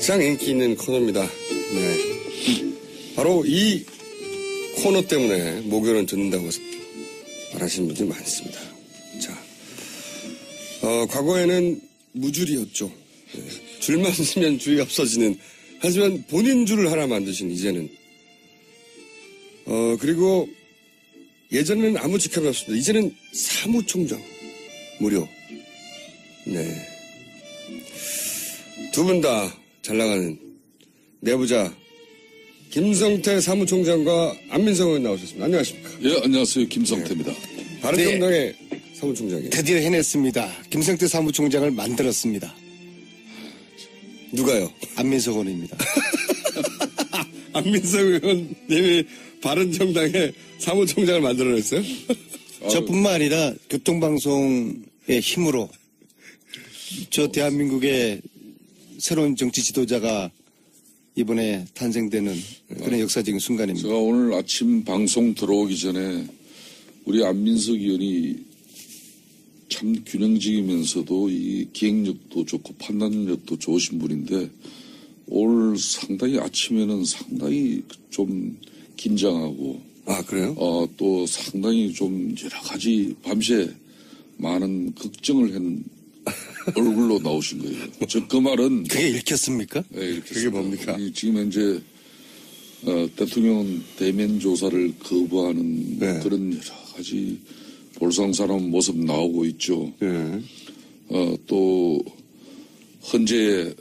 가장 인기 있는 코너입니다. 네. 바로 이 코너 때문에 목요일은 듣는다고 말하시는 분들이 많습니다. 자, 과거에는 무줄이었죠. 네. 줄만 쓰면 주의가 없어지는, 하지만 본인 줄을 하나 만드신 이제는. 그리고 예전에는 아무 직함이 없습니다. 이제는 사무총장 무료. 네. 두 분 다 잘 나가는 내부자 김성태 사무총장과 안민석 의원 나오셨습니다. 안녕하십니까? 예, 안녕하세요. 김성태입니다. 네. 바른정당의 사무총장이에요. 드디어 해냈습니다. 김성태 사무총장을 만들었습니다. 누가요? 안민석 의원입니다. 안민석 의원님이 바른정당의 사무총장을 만들어냈어요? 저뿐만 아니라 교통방송의 힘으로 저 대한민국의 새로운 정치 지도자가 이번에 탄생되는 그런 역사적인 순간입니다. 제가 오늘 아침 방송 들어오기 전에 우리 안민석 의원이 참 균형적이면서도 이 기획력도 좋고 판단력도 좋으신 분인데 오늘 상당히 아침에는 상당히 좀 긴장하고 그래요? 또 상당히 좀 여러 가지 밤새 많은 걱정을 한 얼굴로 나오신 거예요. 즉 그 말은 그게 읽혔습니까? 네, 이렇게 그게 뭡니까? 지금 현재 대통령 대면 조사를 거부하는 네. 그런 여러 가지 볼상사나운 모습 나오고 있죠. 네. 또 헌재의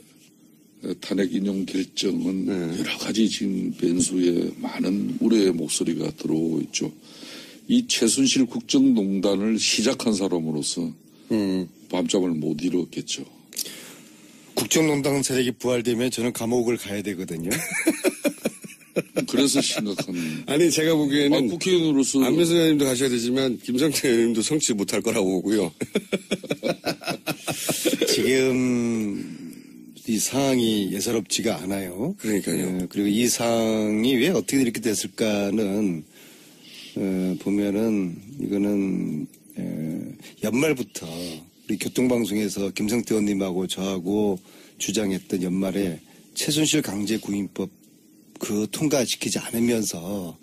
탄핵 인용 결정은 네. 여러 가지 지금 변수에 많은 우려의 목소리가 들어오고 있죠. 이 최순실 국정농단을 시작한 사람으로서 밤잠을 못 이뤘겠죠. 국정농단 세력이 부활되면 저는 감옥을 가야 되거든요. 그래서 심각한. 아니, 제가 보기에는 국회의원으로서 안민석 의원님도 가셔야 되지만 김성태 의원님도 성취 못할 거라고 보고요. 지금 이 상황이 예사롭지가 않아요. 그러니까요. 그리고 이 상황이 왜 어떻게 이렇게 됐을까는 보면은 이거는 연말부터 우리 교통방송에서 김성태 의원님하고 저하고 주장했던 연말에 최순실 강제구인법 그 통과시키지 않으면서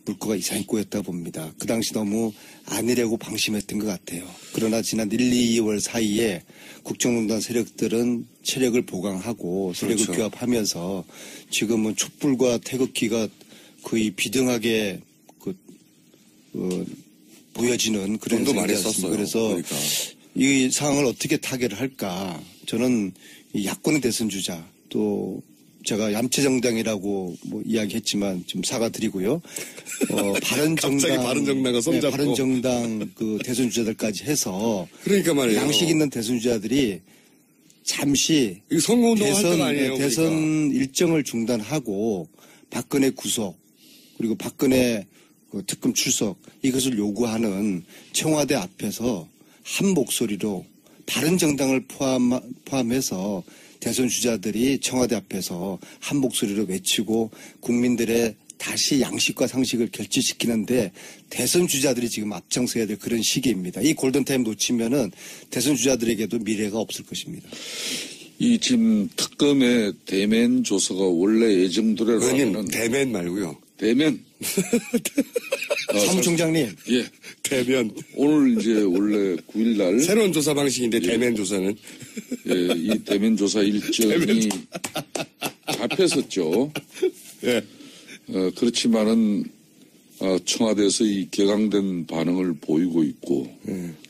물꼬가 이상히 꼬였다 봅니다. 그 당시 너무 안일하고 방심했던 것 같아요. 그러나 지난 1, 2월 사이에 국정농단 세력들은 체력을 보강하고 세력을 그렇죠. 규합하면서 지금은 촛불과 태극기가 거의 비등하게 보여지는 그런 돈도 많이 상태였습니다. 썼어요. 그래서 그러니까. 이 상황을 어떻게 타개를 할까? 저는 이 야권의 대선 주자 또 제가 얌체정당이라고 이야기했지만 좀 사과드리고요. 바른정당, 갑자기 바른정당과 손잡고. 네, 바른정당 그 대선 주자들까지 해서 그러니까 말이에요. 양식 있는 대선 주자들이 잠시 이거 선거운동 할 때가 아니에요. 대선 그러니까. 일정을 중단하고 박근혜 구속 그리고 박근혜 그 특검 출석 이것을 요구하는 청와대 앞에서 한 목소리로 바른정당을 포함해서 대선 주자들이 청와대 앞에서 한 목소리로 외치고 국민들의 다시 양식과 상식을 결집시키는데 대선 주자들이 지금 앞장서야 될 그런 시기입니다. 이 골든타임 놓치면은 대선 주자들에게도 미래가 없을 것입니다. 이 지금 특검의 대면 조사가 원래 예정대로라면 의원님, 대면 말고요. 대면 사무총장님. 예. 대면. 오늘 이제 원래 9일 날 새로운 조사 방식인데 대면 조사는. 예, 이 대면 조사 일정이 잡혔었죠. 예. 그렇지만은 청와대에서 이 격앙된 반응을 보이고 있고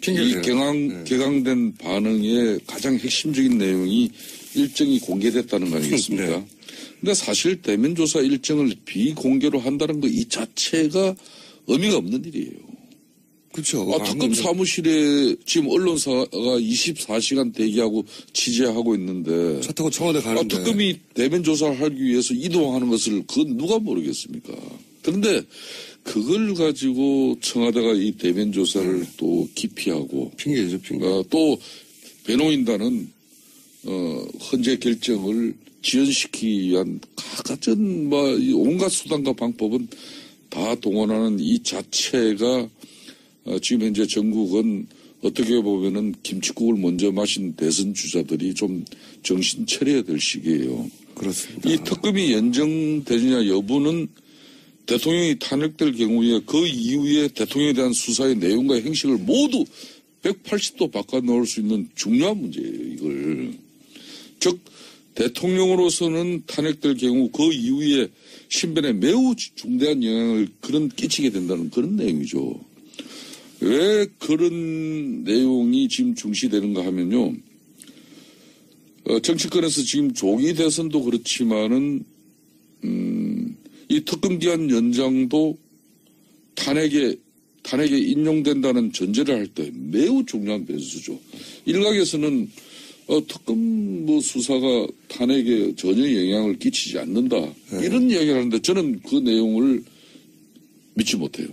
이 격앙된 반응의 가장 핵심적인 내용이 일정이 공개됐다는 거 아니겠습니까? 네. 근데 사실 대면 조사 일정을 비공개로 한다는 거 이 자체가 의미가 없는 일이에요. 그렇죠. 특검 사무실에 지금 언론사가 24시간 대기하고 취재하고 있는데 차 타고 청와대 가는데. 특검이 대면 조사를 하기 위해서 이동하는 것을 그건 누가 모르겠습니까? 그런데 그걸 가지고 청와대가 이 대면 조사를 또 기피하고 핑계죠, 핑계. 또 변호인단은 헌재 결정을 지연시키기 위한 갖은 온갖 수단과 방법은 다 동원하는 이 자체가 지금 현재 전국은 어떻게 보면은 김칫국을 먼저 마신 대선 주자들이 좀 정신 차려야 될 시기예요. 그렇습니다. 이 특검이 연정되느냐 여부는 대통령이 탄핵될 경우에 그 이후에 대통령에 대한 수사의 내용과 형식을 모두 180도 바꿔놓을 수 있는 중요한 문제예요, 이걸. 즉, 대통령으로서는 탄핵될 경우 그 이후에 신변에 매우 중대한 영향을 끼치게 된다는 그런 내용이죠. 왜 그런 내용이 지금 중시되는가 하면요. 정치권에서 지금 조기 대선도 그렇지만은, 이 특검 기한 연장도 탄핵에 인용된다는 전제를 할 때 매우 중요한 변수죠. 일각에서는 특검 수사가 탄핵에 전혀 영향을 끼치지 않는다. 네. 이런 이야기를 하는데 저는 그 내용을 믿지 못해요.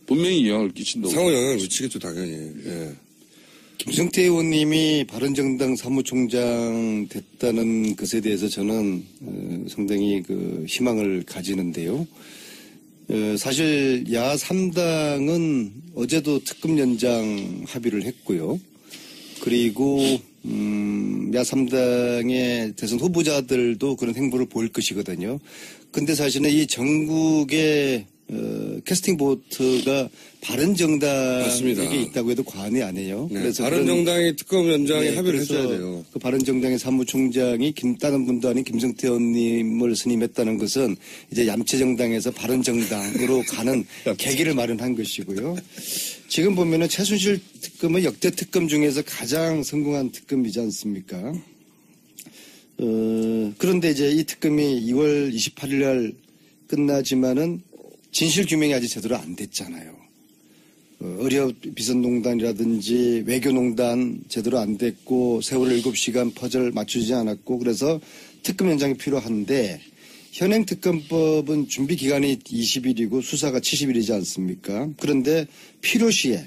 분명히 영향을 끼친다고. 상호 영향을 미치겠죠, 당연히. 예. 김성태 의원님이 바른정당 사무총장 됐다는 것에 대해서 저는 상당히 희망을 가지는데요. 사실 야 3당은 어제도 특검 연장 합의를 했고요. 그리고 야 3당의 대선 후보자들도 그런 행보를 보일 것이거든요. 근데 사실은 이 전국의 캐스팅 보트가 바른정당에게 맞습니다. 있다고 해도 과언이 아니에요. 네, 그래서 바른정당이 특검 연장에 합의를 해줘야 돼요. 그 바른정당의 사무총장이 다른 분도 아닌 김성태 의원님을 선임했다는 것은 이제 얌체정당에서 바른정당으로 가는 계기를 마련한 것이고요. 지금 보면은 최순실 특검은 역대 특검 중에서 가장 성공한 특검이지 않습니까? 그런데 이제 이 특검이 2월 28일 날 끝나지만은 진실 규명이 아직 제대로 안 됐잖아요. 의료 비선농단이라든지 외교농단 제대로 안 됐고 세월호 7시간 퍼즐 맞추지 않았고 그래서 특검 연장이 필요한데 현행 특검법은 준비 기간이 20일이고 수사가 70일이지 않습니까? 그런데 필요시에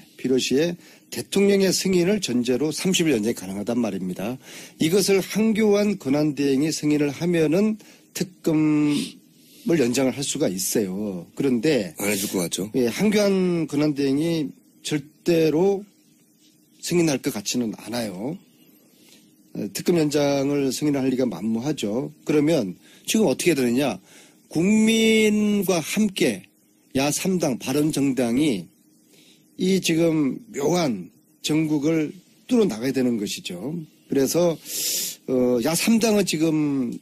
대통령의 승인을 전제로 30일 연장이 가능하단 말입니다. 이것을 한교안 권한대행이 승인을 하면은 특검을 연장을 할 수가 있어요. 그런데 안 해줄 것 같죠? 예, 한교안 권한대행이 절대로 승인할 것 같지는 않아요. 특검 연장을 승인할 리가 만무하죠. 그러면 지금 어떻게 되느냐. 국민과 함께 야 3당 바른정당이 이 지금 묘한 정국을 뚫어나가야 되는 것이죠. 그래서 야 3당은 지금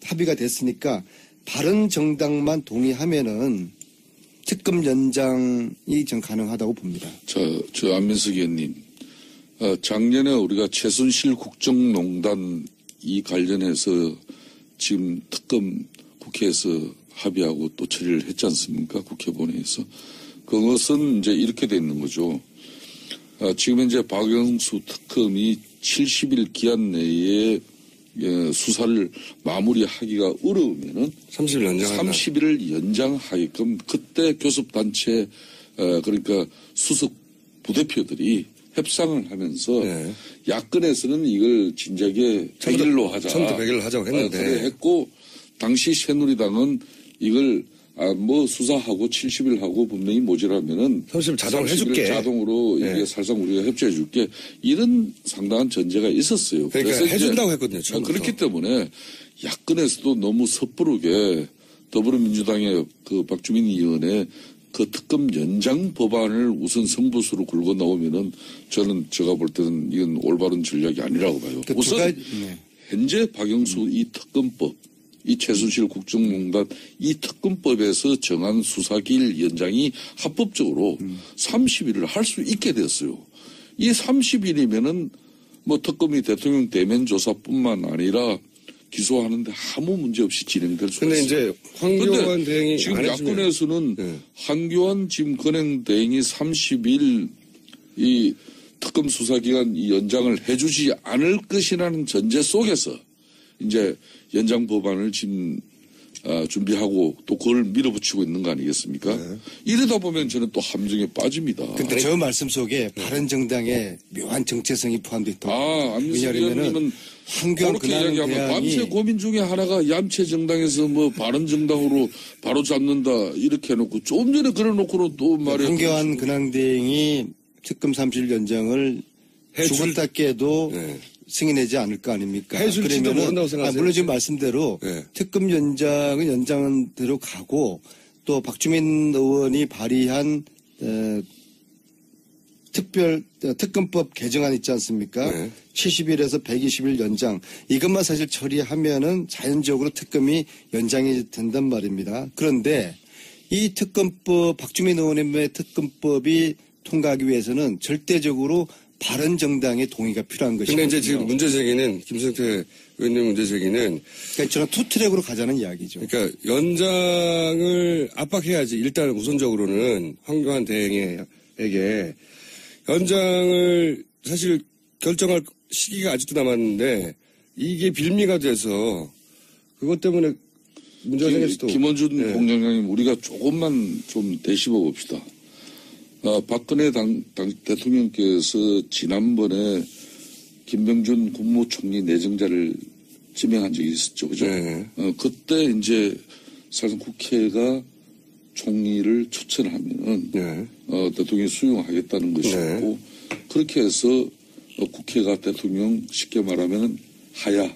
합의가 됐으니까 바른정당만 동의하면은 특검 연장이 전 가능하다고 봅니다. 저 안민석 의원님, 작년에 우리가 최순실 국정농단 이 관련해서 지금 특검 국회에서 합의하고 또 처리를 했지 않습니까? 국회본회에서. 그것은 이제 이렇게 돼 있는 거죠. 지금 현재 박영수 특검이 70일 기한 내에 수사를 마무리하기가 어려우면은 30일을 연장하게끔 그때 교섭단체 그러니까 수석 부대표들이 협상을 하면서 네. 야권에서는 이걸 진작에 100일로 하자. 처음부터 100일로 하자고 했는데. 그래 했고 당시 새누리당은 이걸 수사하고 70일 하고 분명히 모자라면은 30일 자동으로 해줄게. 자동으로 네. 이게 살상 우리가 협조해 줄게. 이런 상당한 전제가 있었어요. 그러니까 그래서 해준다고 했거든요. 처음부터. 그렇기 때문에 야권에서도 너무 섣부르게 더불어민주당의 그 박주민 의원의 그 특검 연장 법안을 우선 승부수로 굴고 나오면은 제가 볼 때는 이건 올바른 전략이 아니라고 봐요. 우선 현재 박영수 이 특검법 이 최순실 국정농단 이 특검법에서 정한 수사기일 연장이 합법적으로 30일을 할 수 있게 됐어요. 이 30일이면은 특검이 대통령 대면 조사뿐만 아니라 기소하는데 아무 문제 없이 진행될 수 있어요. 근데 이제 황교안 대행이 지금 야권에서는 네. 한교안 지금 권행 대행이 30일 이 특검 수사기간 이 연장을 해주지 않을 것이라는 전제 속에서 이제 연장 법안을 지금 준비하고 또 그걸 밀어붙이고 있는 거 아니겠습니까? 네. 이러다 보면 저는 또 함정에 빠집니다. 근데 저 말씀 속에 바른정당의 묘한 정체성이 포함되어 있다. 왜냐하면 그렇게 이야기하면 밤새 고민 중에 하나가 얌체정당에서 바른정당으로 바로 잡는다 이렇게 해놓고 좀 전에 그래놓고는 또 말이야. 한교안 근황대행이 특검 사무실 연장을 죽었다 깨도 승인하지 않을 거 아닙니까? 해줄지도 모른다고 생각하세요? 물론 지금 말씀대로 특검 연장은 연장대로 가고 또 박주민 의원이 발의한 특검법 개정안 있지 않습니까? 70일에서 120일 연장. 이것만 사실 처리하면은 자연적으로 특검이 연장이 된단 말입니다. 그런데 이 특검법, 박주민 의원의 특검법이 통과하기 위해서는 절대적으로 바른정당의 동의가 필요한 것이거든요. 근데 이제 지금 문제 제기는, 김성태 의원님 문제 제기는. 그러니까 저는 투트랙으로 가자는 이야기죠. 그러니까 연장을 압박해야지. 일단 우선적으로는 황교안 대행에게 연장을 사실 결정할 시기가 아직도 남았는데 이게 빌미가 돼서 그것 때문에 문제가 생길 수도. 김원준 공장장님 우리가 조금만 좀 되씹어 봅시다. 박근혜 대통령께서 지난번에 김병준 국무총리 내정자를 지명한 적이 있었죠. 그죠? 그때 이제 사실 국회가 총리를 추천하면은 대통령이 수용하겠다는 것이었고 그렇게 해서 국회가 대통령 쉽게 말하면 하야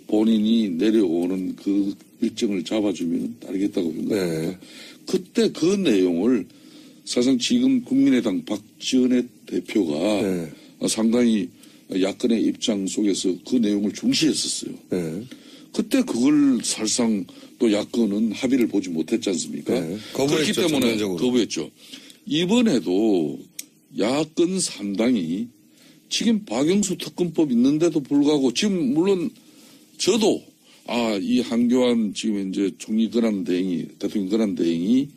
본인이 내려오는 그 일정을 잡아주면 따르겠다고 한 겁니다. 그때 그 내용을 사실상 지금 국민의당 박지원의 대표가 상당히 야권의 입장 속에서 그 내용을 중시했었어요. 그때 그걸 사실상 또 야권은 합의를 보지 못했지 않습니까? 그렇기 때문에 거부했죠. 이번에도 야권 3당이 지금 박영수 특검법 있는데도 불구하고 지금 물론 저도 이 한교안 지금 이제 총리 권한대행이 대통령 권한대행이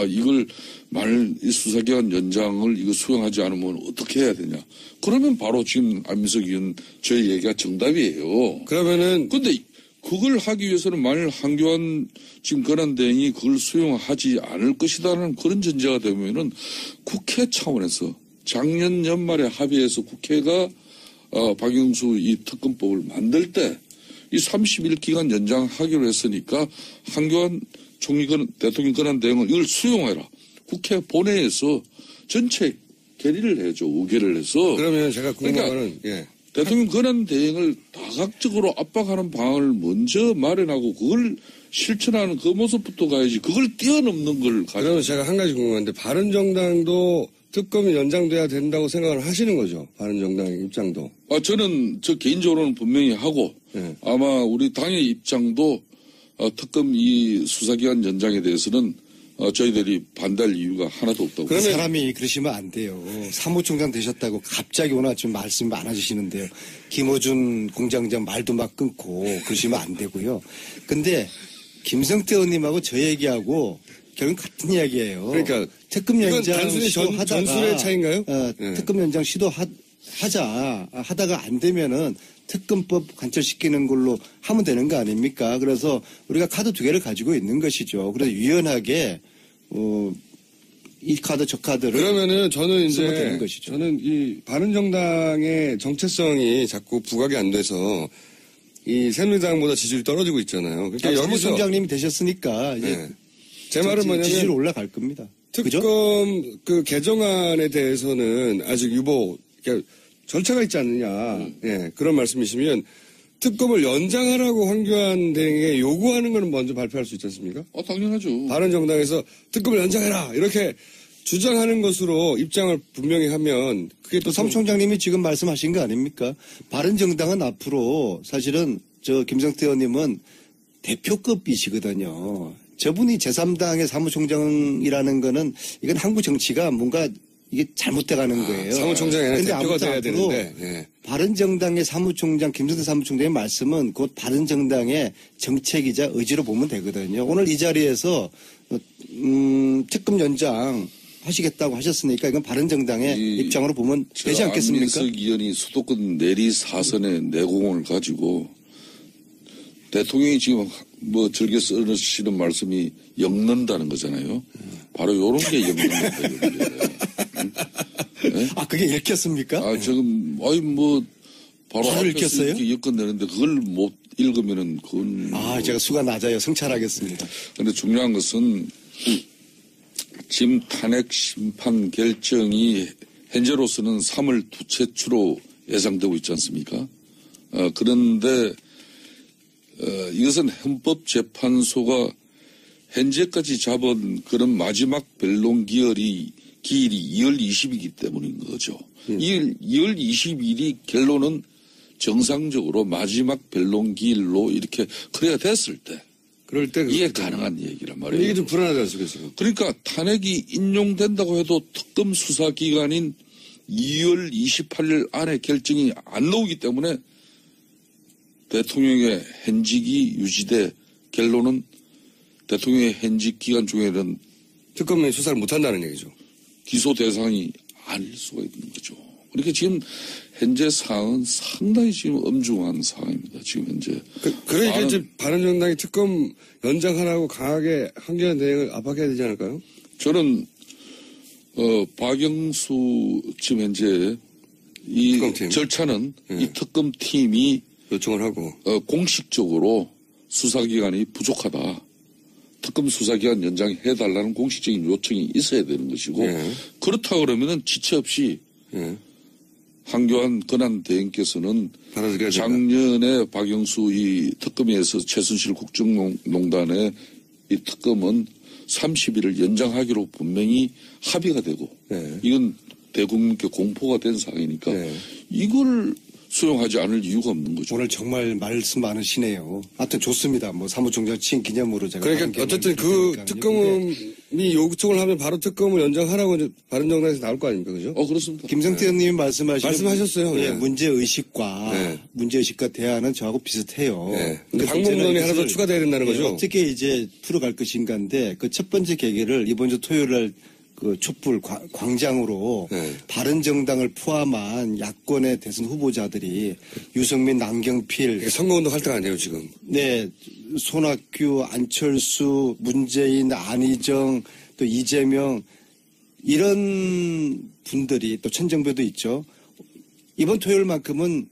이걸 만일 이 수사기간 연장을 이거 수용하지 않으면 어떻게 해야 되냐. 그러면 바로 지금 안민석 의원 저희 얘기가 정답이에요. 그러면은 근데 그걸 하기 위해서는 만일 한교안 지금 권한대행이 그걸 수용하지 않을 것이다라는 그런 전제가 되면은 국회 차원에서 작년 연말에 합의해서 국회가 박영수 이 특검법을 만들 때 이 30일 기간 연장하기로 했으니까 한교안 총리 대통령 권한대행은 이걸 수용해라. 국회 본회의에서 전체 결의를 해줘. 의결을 해서. 그러면 제가 궁금한 거는 대통령 권한대행을 다각적으로 압박하는 방안을 먼저 마련하고 그걸 실천하는 그 모습부터 가야지. 그걸 뛰어넘는 걸 가지고. 그러면 제가 한 가지 궁금한데 바른정당도 특검이 연장돼야 된다고 생각을 하시는 거죠? 바른정당의 입장도. 저는 저 개인적으로는 분명히 하고 아마 우리 당의 입장도 특검 이 수사기간 연장에 대해서는 저희들이 반대할 이유가 하나도 없다고. 그 사람이 그러시면 안 돼요. 사무총장 되셨다고 갑자기 오늘 아침 말씀 많아지시는데요. 김어준 공장장 말도 막 끊고 그러시면 안 되고요. 근데 김성태 의원님하고 저 얘기하고 결국 같은 이야기예요. 그러니까 특검 연장 단순히 전술의 차이인가요? 특검 연장 하다가 안 되면은 특검법 관철시키는 걸로 하면 되는 거 아닙니까? 그래서 우리가 카드 두 개를 가지고 있는 것이죠. 그래서 유연하게 이 카드 저 카드를 그러면은 저는 이제 되는 것이죠. 저는 이 바른정당의 정체성이 자꾸 부각이 안 돼서 이 새누리당보다 지지율이 떨어지고 있잖아요. 그러니까 여기서 사무총장님이 되셨으니까 이제 제 말은 뭐냐면 지지율 올라갈 겁니다. 특검 그죠? 그 개정안에 대해서는 아직 유보 그러니까 절차가 있지 않느냐. 그런 말씀이시면 특검을 연장하라고 황교안 대행에게 요구하는 것은 먼저 발표할 수 있지 않습니까? 당연하죠. 바른정당에서 특검을 연장해라 이렇게 주장하는 것으로 입장을 분명히 하면 그게 또 사무총장님이 지금 말씀하신 거 아닙니까? 바른정당은 앞으로 사실은 저 김성태 의원님은 대표급이시거든요. 저분이 제3당의 사무총장이라는 거는 이건 한국 정치가 뭔가 이게 잘못돼가는 거예요. 사무총장이 아니라 대표가 돼야 앞으로 되는데. 바른정당의 사무총장 김성태 사무총장의 말씀은 곧 바른정당의 정책이자 의지로 보면 되거든요. 오늘 이 자리에서 특검 연장 하시겠다고 하셨으니까 이건 바른정당의 입장으로 보면 되지 않겠습니까? 안민석 의원이 수도권 내리 4선의 내공을 가지고 대통령이 지금 즐겨 쓰시는 말씀이 엮는다는 거잖아요. 바로 요런 게 엮는다. 네? 그게 읽혔습니까? 지금, 바로 읽혔어요? 이렇게 엮어내는데 그걸 못 읽으면은 그건. 제가 수가 낮아요. 성찰하겠습니다. 근데 중요한 것은 지금 탄핵 심판 결정이 현재로서는 3월 두채추로 예상되고 있지 않습니까? 그런데 이것은 헌법재판소가 현재까지 잡은 그런 마지막 변론 기일이 2월 20일이기 때문인 거죠. 2월 20일이 결론은 정상적으로 마지막 변론 기일로 이렇게 그래야 됐을 때 그럴 때 이해 가능한 얘기란 말이에요. 이게 좀 불안하지 않습니까? 그러니까 탄핵이 인용된다고 해도 특검 수사기관인 2월 28일 안에 결정이 안 나오기 때문에 대통령의 현직이 유지돼 결론은 대통령의 현직 기간 중에는 특검이 수사를 못한다는 얘기죠. 기소 대상이 아닐 수가 있는 거죠. 그러니까 지금 현재 상황은 상당히 지금 엄중한 상황입니다. 지금 현재. 그러니까 이제 바른정당이 특검 연장하라고 강하게 한겨레 대행을 압박해야 되지 않을까요? 저는 박영수 지금 현재 이 특검팀. 절차는 예. 이 특검팀이 요청을 하고 공식적으로 수사기관이 부족하다. 특검 수사기간 연장해달라는 공식적인 요청이 있어야 되는 것이고 예. 그렇다 그러면은 지체 없이 예. 한교안 권한대행께서는 받아들여야 된다. 작년에 박영수 이 특검에서 최순실 국정농단의 이 특검은 30일을 연장하기로 분명히 합의가 되고 네. 이건 대국민께 공포가 된 상황이니까 네. 이걸 수용하지 않을 이유가 없는 거죠. 오늘 정말 말씀 많으시네요. 하여튼 좋습니다. 뭐 사무총장 취임 기념으로 제가. 그러니까 어쨌든 그 특검이 요청을 하면 바로 특검을 연장하라고 이제 바른정당에서 나올 거 아닙니까? 그죠? 그렇습니다. 김성태 의원님 말씀하셨어요. 네. 문제의식과 네. 문제의식과 대안은 저하고 비슷해요. 네. 근데 방법론이 하나 더 추가돼야 된다는 거죠? 어떻게 이제 풀어갈 것인가인데 그 첫 번째 계기를 이번 주 토요일 날 그 촛불 광장으로 네. 바른정당을 포함한 야권의 대선 후보자들이 유승민, 남경필, 이게 선거운동 할 때가 아니에요, 지금. 네, 손학규, 안철수, 문재인, 안희정, 또 이재명 이런 분들이 또 천정배도 있죠. 이번 토요일만큼은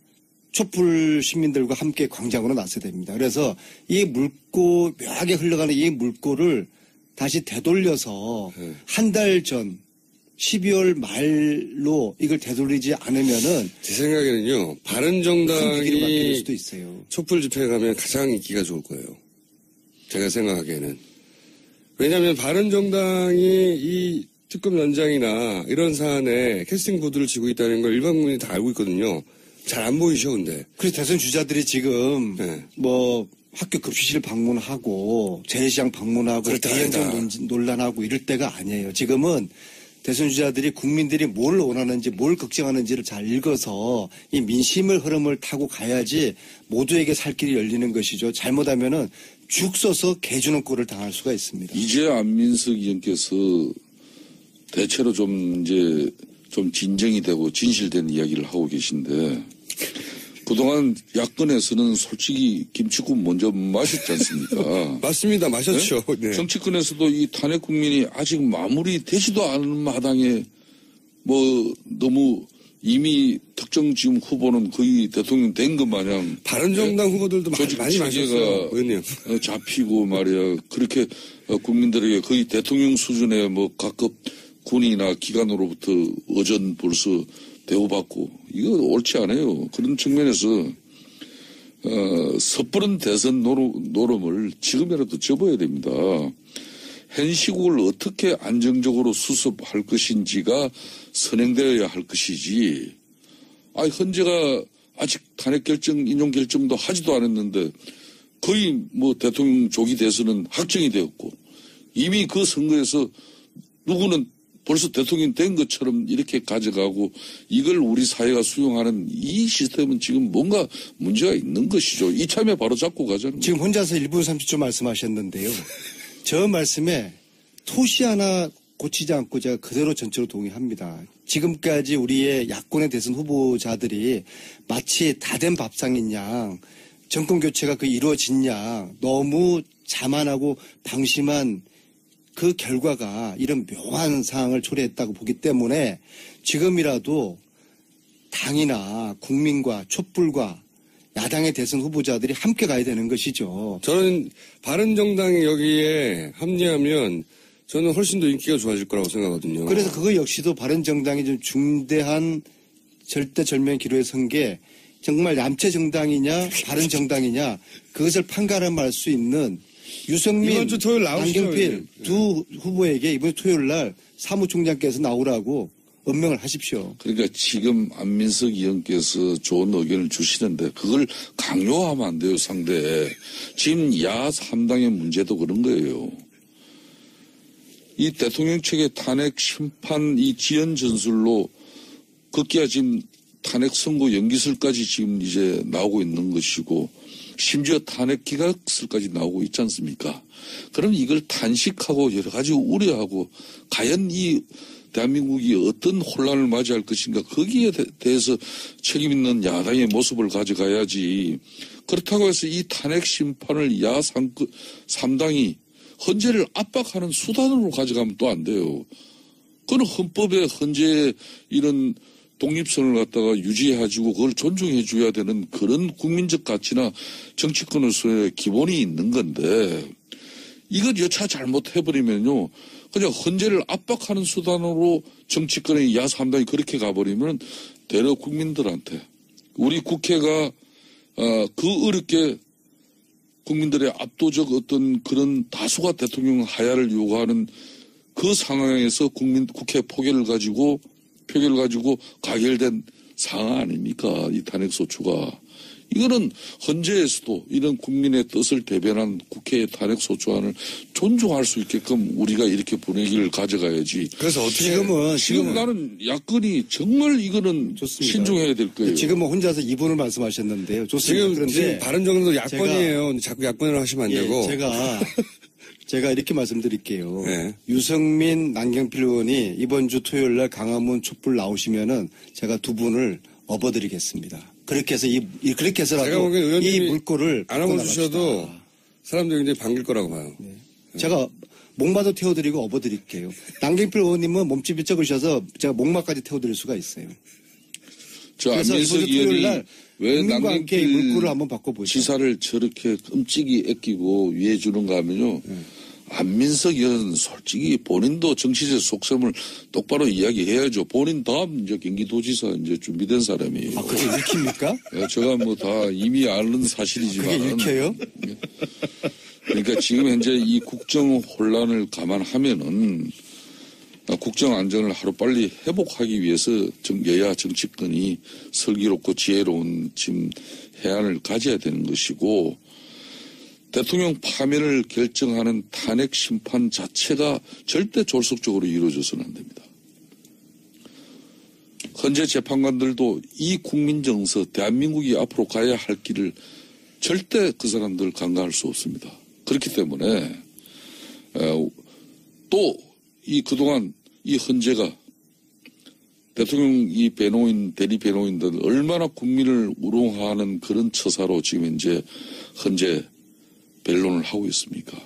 촛불 시민들과 함께 광장으로 나서야 됩니다. 그래서 이 물고 묘하게 흘러가는 이 물꼬를 다시 되돌려서 한 달 전 12월 말로 이걸 되돌리지 않으면은 제 생각에는요, 큰 바른정당이 위기를 맞게 수도 있어요. 촛불 집회에 가면 가장 인기가 좋을 거예요. 제가 생각하기에는. 왜냐하면 바른정당이 이 특검 연장이나 이런 사안에 캐스팅 보드를 쥐고 있다는 걸 일반 국민이 다 알고 있거든요. 잘 안 보이셔, 근데. 그래서 대선 주자들이 지금 네. 뭐 학교 급식실 방문하고 재래시장 방문하고 그럴 때가 아니다. 대연정 논란하고 이럴 때가 아니에요. 지금은 대선 주자들이 국민들이 뭘 원하는지 뭘 걱정하는지를 잘 읽어서 이 민심을 흐름을 타고 가야지 모두에게 살 길이 열리는 것이죠. 잘못하면은 죽 써서 개주는 꼴을 당할 수가 있습니다. 이제 안민석 의원께서 대체로 좀 이제 좀 진정이 되고 진실된 이야기를 하고 계신데 그동안 야권에서는 솔직히 김치국 먼저 마셨지 않습니까? 맞습니다. 마셨죠. 네. 정치권에서도 이 탄핵 국민이 아직 마무리되지도 않은 마당에 뭐 너무 이미 특정 지금 후보는 거의 대통령 된 것 마냥 바른정당 후보들도 많이 마셨어요. 의원님. 잡히고 말이야. 그렇게 국민들에게 거의 대통령 수준의 뭐 각급 군이나 기관으로부터 어전 벌써 대우받고 이거 옳지 않아요. 그런 측면에서 섣부른 대선 노름을 지금이라도 접어야 됩니다. 현 시국을 어떻게 안정적으로 수습할 것인지가 선행되어야 할 것이지. 헌재가 아직 탄핵 결정, 인용 결정도 하지도 않았는데 거의 뭐 대통령 조기 대선은 확정이 되었고 이미 그 선거에서 누구는 벌써 대통령 된 것처럼 이렇게 가져가고 이걸 우리 사회가 수용하는 이 시스템은 지금 뭔가 문제가 있는 것이죠. 이참에 바로 잡고 가자는 지금 혼자서 1분 30초 말씀하셨는데요. 저 말씀에 토시 하나 고치지 않고 제가 그대로 전체로 동의합니다. 지금까지 우리의 야권의 대선 후보자들이 마치 다 된 밥상인 양 정권 교체가 이루어진 양 너무 자만하고 방심한 그 결과가 이런 묘한 상황을 초래했다고 보기 때문에 지금이라도 당이나 국민과 촛불과 야당의 대선 후보자들이 함께 가야 되는 것이죠. 저는 바른정당이 여기에 합리하면 저는 훨씬 더 인기가 좋아질 거라고 생각하거든요. 그래서 그거 역시도 바른정당이 좀 중대한 절대절명 기로에 선 게 정말 얌체 정당이냐 바른정당이냐 그것을 판가름할 수 있는 유승민, 이번 주 토요일 나오시죠, 남경필 두 후보에게 이번 주 토요일 날 사무총장께서 나오라고 언명을 하십시오. 그러니까 지금 안민석 의원께서 좋은 의견을 주시는데 그걸 강요하면 안 돼요, 상대에. 지금 야 3당의 문제도 그런 거예요. 이 대통령 측의 탄핵 심판 이 지연 전술로 급기야 지금 탄핵 선고 연기설까지 지금 이제 나오고 있는 것이고 심지어 탄핵 기각설까지 나오고 있지 않습니까? 그럼 이걸 단식하고 여러 가지 우려하고 과연 이 대한민국이 어떤 혼란을 맞이할 것인가 거기에 대해서 책임 있는 야당의 모습을 가져가야지. 그렇다고 해서 이 탄핵 심판을 야 3당이 헌재를 압박하는 수단으로 가져가면 또 안 돼요. 그건 헌법에 헌재의 이런 독립성을 갖다가 유지해주고 그걸 존중해줘야 되는 그런 국민적 가치나 정치권으로서의 기본이 있는 건데 이것 여차 잘못해버리면요. 그냥 헌재를 압박하는 수단으로 정치권의 야 3당이 그렇게 가버리면 대러 국민들한테 우리 국회가 그 어렵게 국민들의 압도적 어떤 그런 다수가 대통령 하야를 요구하는 그 상황에서 국회 표결을 가지고 가결된 상황 아닙니까? 이 탄핵소추가. 이거는 헌재에서도 이런 국민의 뜻을 대변한 국회의 탄핵소추안을 존중할 수 있게끔 우리가 이렇게 분위기를 가져가야지. 그래서 어떻게 지금 나는 야권이 정말 이거는 좋습니다. 신중해야 될 거예요. 지금은 혼자서 이분을 말씀하셨는데요. 좋습니다. 지금 바른정당도 야권이에요. 자꾸 야권이라고 하시면 안 되고. 제가 이렇게 말씀드릴게요. 네. 유승민, 남경필 의원이 이번 주 토요일 날 강화문 촛불 나오시면은 제가 두 분을 업어드리겠습니다. 그렇게 해서 그렇게 제가 해서라도 보기엔 이 의원님이 물꼬를 안 업어주셔도 사람들이 굉장히 반길 거라고 봐요. 네. 제가 목마도 태워드리고 업어드릴게요. 남경필 의원님은 몸집이 적으셔서 제가 목마까지 태워드릴 수가 있어요. 저 그래서 안민석 이번 주 토요일 의원이 날 왜 국민과 함께 이 남경필 물꼬를 한번 바꿔보죠. 지사를 저렇게 끔찍이 아끼고 위해 주는가 하면요. 안민석 의원은 솔직히 본인도 정치적 속셈을 똑바로 이야기해야죠. 본인 다음 이제 경기도지사 이제 준비된 사람이에요. 아, 그게 읽힙니까? 예, 제가 뭐 다 이미 아는 사실이지만. 그게 읽혀요? 그러니까 지금 현재 이 국정 혼란을 감안하면은 국정 안정을 하루빨리 회복하기 위해서 여야 정치권이 슬기롭고 지혜로운 지금 해안을 가져야 되는 것이고 대통령 파면을 결정하는 탄핵 심판 자체가 절대 졸속적으로 이루어져서는 안 됩니다. 헌재 재판관들도 이 국민 정서 대한민국이 앞으로 가야 할 길을 절대 그 사람들 간과할 수 없습니다. 그렇기 때문에 또 이 그동안 이 헌재가 대통령 이 배노인 대리 배노인들 얼마나 국민을 우롱하는 그런 처사로 지금 현재 헌재 변론을 하고 있습니까?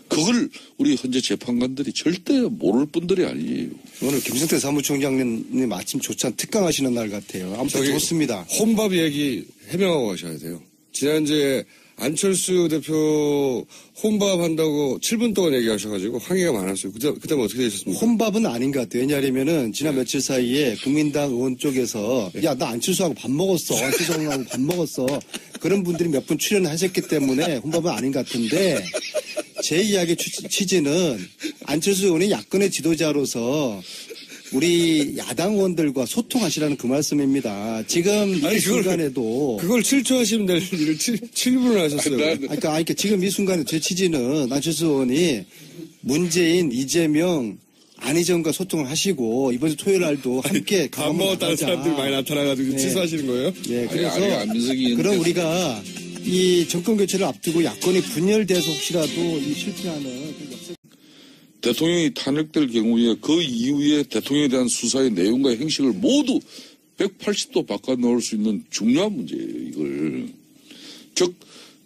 그걸 우리 헌재 재판관들이 절대 모를 분들이 아니에요. 오늘 김성태 사무총장님 아침 조찬 특강하시는 날 같아요. 아무튼 좋습니다. 혼밥 얘기 해명하고 가셔야 돼요. 지난주에 안철수 대표 혼밥 한다고 7분 동안 얘기하셔가지고 항의가 많았어요. 그다음에 어떻게 되셨습니까? 혼밥은 아닌 것 같아요. 왜냐하면은 지난 며칠 사이에 국민당 의원 쪽에서 야, 나 안철수하고 밥 먹었어. 안철수하고 밥 먹었어. 그런 분들이 몇 분 출연하셨기 때문에 혼밥은 아닌 것 같은데 제 이야기 취지는 안철수 의원이 야권의 지도자로서 우리 야당 의원들과 소통하시라는 그 말씀입니다. 지금 이 순간에도 그걸 7초 하시면 될 일을 7분을 하셨어요. 그러니까 지금 이 순간에 제 취지는 안철수 의원이 문재인, 이재명, 안희정과 소통을 하시고 이번 주 토요일 날도 함께 밥 먹었다는 사람들이 많이 나타나가지고 취소하시는 거예요? 네, 그래서 안민석이 그럼 우리가 이 정권 교체를 앞두고 야권이 분열돼서 혹시라도 이 실패하는 그 역사. 대통령이 탄핵될 경우에 그 이후에 대통령에 대한 수사의 내용과 행식을 모두 180도 바꿔 넣을 수 있는 중요한 문제예요, 이걸. 즉,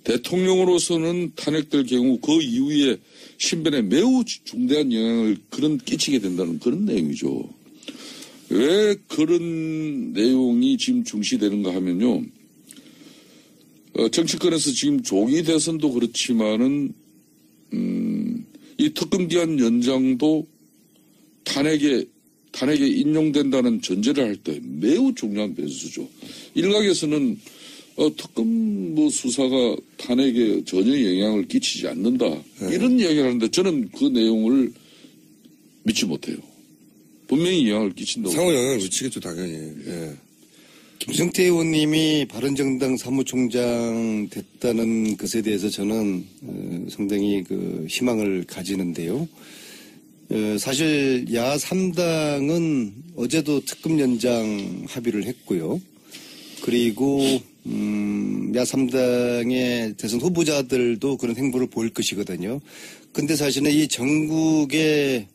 대통령으로서는 탄핵될 경우 그 이후에 신변에 매우 중대한 영향을 끼치게 된다는 그런 내용이죠. 왜 그런 내용이 지금 중시되는가 하면요. 정치권에서 지금 조기 대선도 그렇지만은, 이 특검 기한 연장도 탄핵에 인용된다는 전제를 할 때 매우 중요한 변수죠. 일각에서는 특검 수사가 탄핵에 전혀 영향을 끼치지 않는다. 네. 이런 이야기를 하는데 저는 그 내용을 믿지 못해요. 분명히 영향을 끼친다고. 상호 영향을 미치겠죠, 당연히. 예. 김성태 의원님이 바른정당 사무총장 됐다는 것에 대해서 저는 상당히 희망을 가지는데요. 사실 야 3당은 어제도 특검 연장 합의를 했고요. 그리고 야 3당의 대선 후보자들도 그런 행보를 보일 것이거든요. 근데 사실은 이 전국의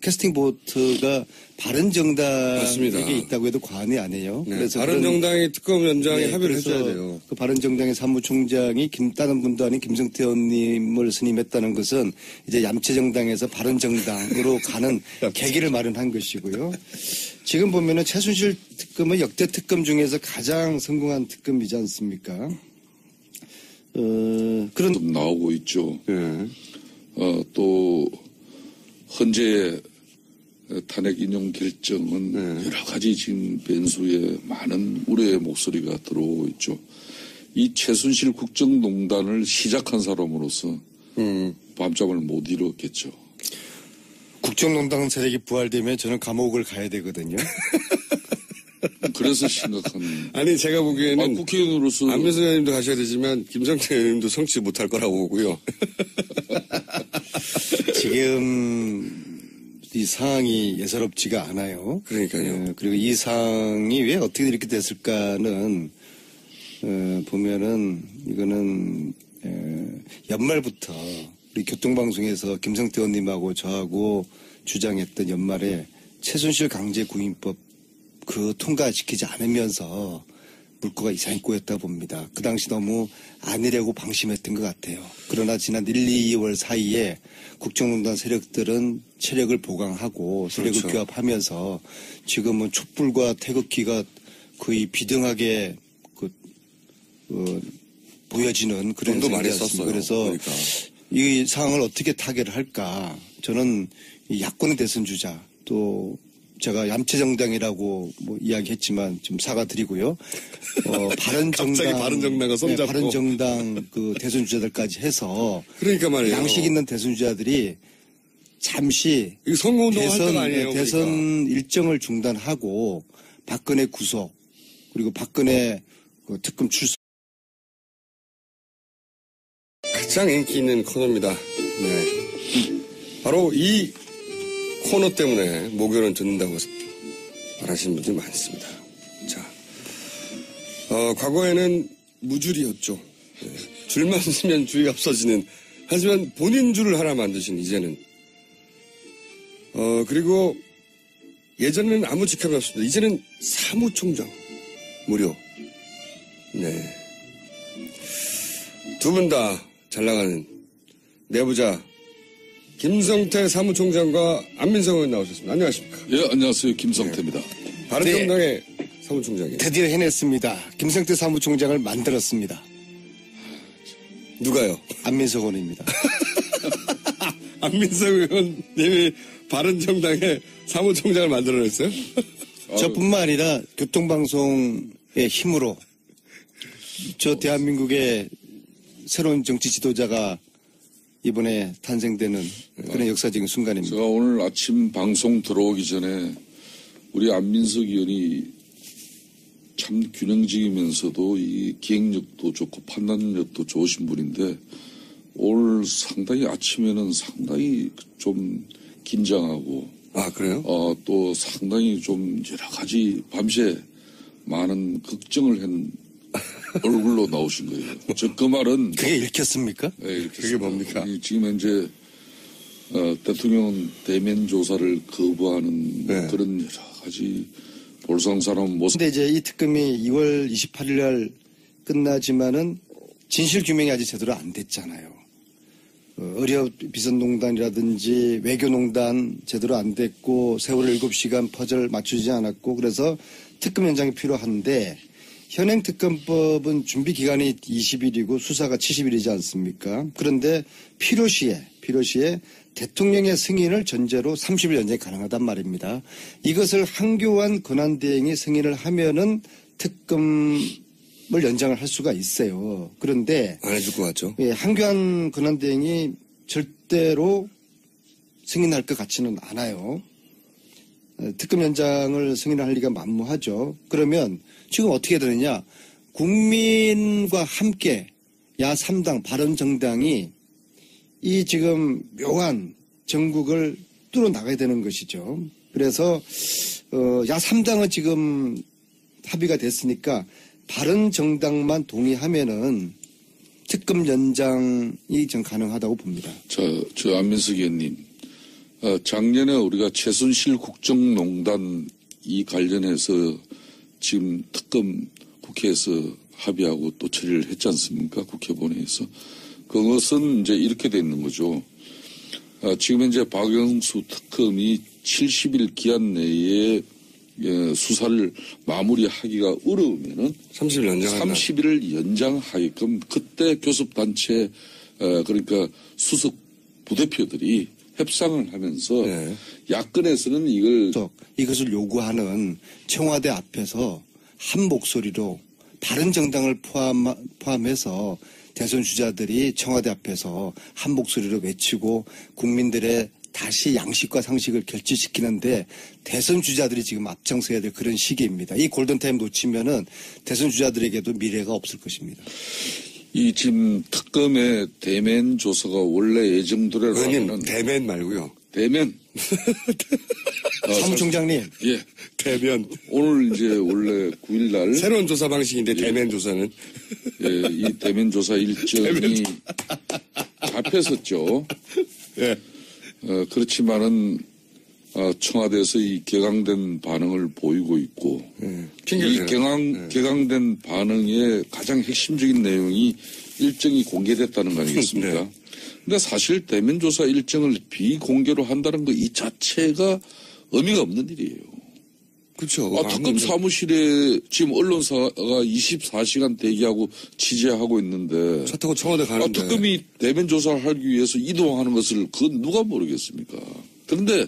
캐스팅 보트가 바른정당에게 맞습니다. 있다고 해도 과언이 아니에요. 네, 그래서 바른정당이 특검 연장에 네, 합의를 그래서 해줘야 돼요. 그 바른정당의 사무총장이 다른 분도 아닌 김성태 의원님을 선임했다는 것은 이제 얌체정당에서 바른정당으로 가는 계기를 마련한 것이고요. 지금 보면은 최순실 특검은 역대 특검 중에서 가장 성공한 특검이지 않습니까? 그런 나오고 있죠. 예. 또 헌재의 탄핵 인용 결정은 네. 여러 가지 지금 변수에 많은 우려의 목소리가 들어오고 있죠. 이 최순실 국정농단을 시작한 사람으로서 밤잠을 못 이뤘겠죠. 국정농단 세력이 부활되면 저는 감옥을 가야 되거든요. 그래서 심각한. 아니, 제가 보기에는 국회의원으로서 안민석 의원님도 가셔야 되지만 김성태 의원님도 성취 못할 거라고 보고요. 지금 이 상황이 예사롭지가 않아요. 그러니까요. 그리고 이 상황이 왜 어떻게 이렇게 됐을까는 보면은 이거는 연말부터 우리 교통방송에서 김성태 의원님하고 저하고 주장했던 연말에 최순실 강제구인법 통과시키지 않으면서 물꼬가 이상히 꼬였다 봅니다. 그 당시 너무 안으려고 방심했던 것 같아요. 그러나 지난 1, 2월 사이에 국정농단 세력들은 체력을 보강하고 세력을 그렇죠. 규합하면서 지금은 촛불과 태극기가 거의 비등하게 보여지는 그런 돈도 많이 상황이었습니다. 썼어요. 그래서 그러니까. 이 상황을 어떻게 타개를 할까? 저는 이 야권의 대선 주자 또 제가 얌체정당이라고 이야기했지만 좀 사과드리고요. 바른정당, 갑자기 바른정당과 손잡고. 바른정당 대선 주자들까지 해서 그러니까 말이에요. 양식 있는 대선 주자들이 잠시 이거 선거운동 할 때가 아니에요. 대선 그러니까. 일정을 중단하고 박근혜 구속 그리고 박근혜 특검 출석. 가장 인기 있는 코너입니다. 네. 바로 이 코너 때문에 목요일은 듣는다고 말하시는 분들이 많습니다. 자, 과거에는 무줄이었죠. 네. 줄만 서면 줄이 없어지는. 하지만 본인 줄을 하나 만드신 이제는. 그리고 예전에는 아무 직함이 없습니다. 이제는 사무총장 무료. 네. 두 분 다 잘 나가는 내부자 김성태 사무총장과 안민석 의원 나오셨습니다. 안녕하십니까? 예, 안녕하세요. 김성태입니다. 바른정당의 사무총장이에요. 드디어 해냈습니다. 김성태 사무총장을 만들었습니다. 누가요? 안민석 의원입니다. 안민석 의원님이 바른정당의 사무총장을 만들어냈어요? 저뿐만 아니라 교통방송의 힘으로 저 대한민국의 새로운 정치 지도자가 이번에 탄생되는 그런 역사적인 순간입니다. 제가 오늘 아침 방송 들어오기 전에 우리 안민석 의원이 참 균형적이면서도 이 기획력도 좋고 판단력도 좋으신 분인데 오늘 상당히 아침에는 상당히 좀 긴장하고 아, 그래요? 또 상당히 좀 여러 가지 밤새 많은 걱정을 한 얼굴로 나오신 거예요. 즉 그 말은 그게 읽혔습니까? 네, 이렇게 그게 뭡니까? 지금 현재 대통령 대면 조사를 거부하는 네. 그런 여러 가지 볼상사람 모습. 근데 이제 이 특검이 2월 28일 날 끝나지만은 진실 규명이 아직 제대로 안 됐잖아요. 의료 비선농단이라든지 외교농단 제대로 안 됐고 세월 7시간 퍼즐 맞추지 않았고 그래서 특검 연장이 필요한데 현행 특검법은 준비 기간이 20일이고 수사가 70일이지 않습니까? 그런데 필요시에 대통령의 승인을 전제로 30일 연장이 가능하단 말입니다. 이것을 한교안 권한대행이 승인을 하면은 특검을 연장을 할 수가 있어요. 그런데 안 해줄 것 같죠? 예, 한교안 권한대행이 절대로 승인할 것 같지는 않아요. 특검 연장을 승인할 리가 만무하죠. 그러면 지금 어떻게 되느냐. 국민과 함께 야3당 바른정당이 이 지금 묘한 정국을 뚫어나가야 되는 것이죠. 그래서 야3당은 지금 합의가 됐으니까 바른정당만 동의하면은 특검 연장이 전 가능하다고 봅니다. 저 안민석 의원님, 작년에 우리가 최순실 국정농단 이 관련해서 지금 특검 국회에서 합의하고 또 처리를 했지 않습니까? 국회 본회의에서. 그것은 이제 이렇게 돼 있는 거죠. 지금 현재 박영수 특검이 70일 기한 내에 수사를 마무리하기가 어려우면은 30일 연장한다. 30일을 연장하게끔 그때 교섭단체 그러니까 수석 부대표들이 협상을 하면서 네. 야권에서는 이것을 요구하는 청와대 앞에서 한 목소리로 바른정당을 포함해서 대선 주자들이 청와대 앞에서 한 목소리로 외치고 국민들의 다시 양식과 상식을 결집시키는데 대선 주자들이 지금 앞장서야 될 그런 시기입니다. 이 골든타임 놓치면은 대선 주자들에게도 미래가 없을 것입니다. 이 지금 특검의 대면 조사가 원래 예정대로라면 의원님, 대면 말고요. 대면 사무총장님. 예. 대면. 오늘 이제 원래 9일 날 새로운 조사 방식인데 대면 조사는. 예, 이 대면 조사 일정이 잡혔었죠. 예. 그렇지만은 청와대에서 이 격앙된 반응을 보이고 있고 이 격앙된 반응의 가장 핵심적인 내용이 일정이 공개됐다는 거 아니겠습니까? 네. 근데 사실 대면 조사 일정을 비공개로 한다는 거 이 자체가 의미가 없는 일이에요. 그렇죠. 특검 사무실에 지금 언론사가 24시간 대기하고 취재하고 있는데 차 타고 청와대 가는데. 특검이 대면 조사를 하기 위해서 이동하는 것을 그건 누가 모르겠습니까? 그런데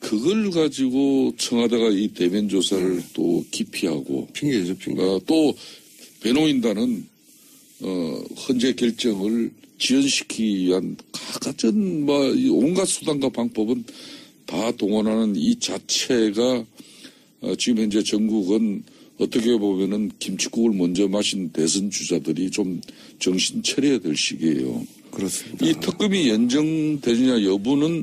그걸 가지고 청와대가 이 대면 조사를 또 기피하고 핑계죠, 핑계. 또 변호인단은 헌재 결정을 지연시키기 위한 갖가진 온갖 수단과 방법은 다 동원하는 이 자체가 지금 현재 전국은 어떻게 보면은 김칫국을 먼저 마신 대선 주자들이 좀 정신 차려야 될 시기예요. 그렇습니다. 이 특검이 연장되느냐 여부는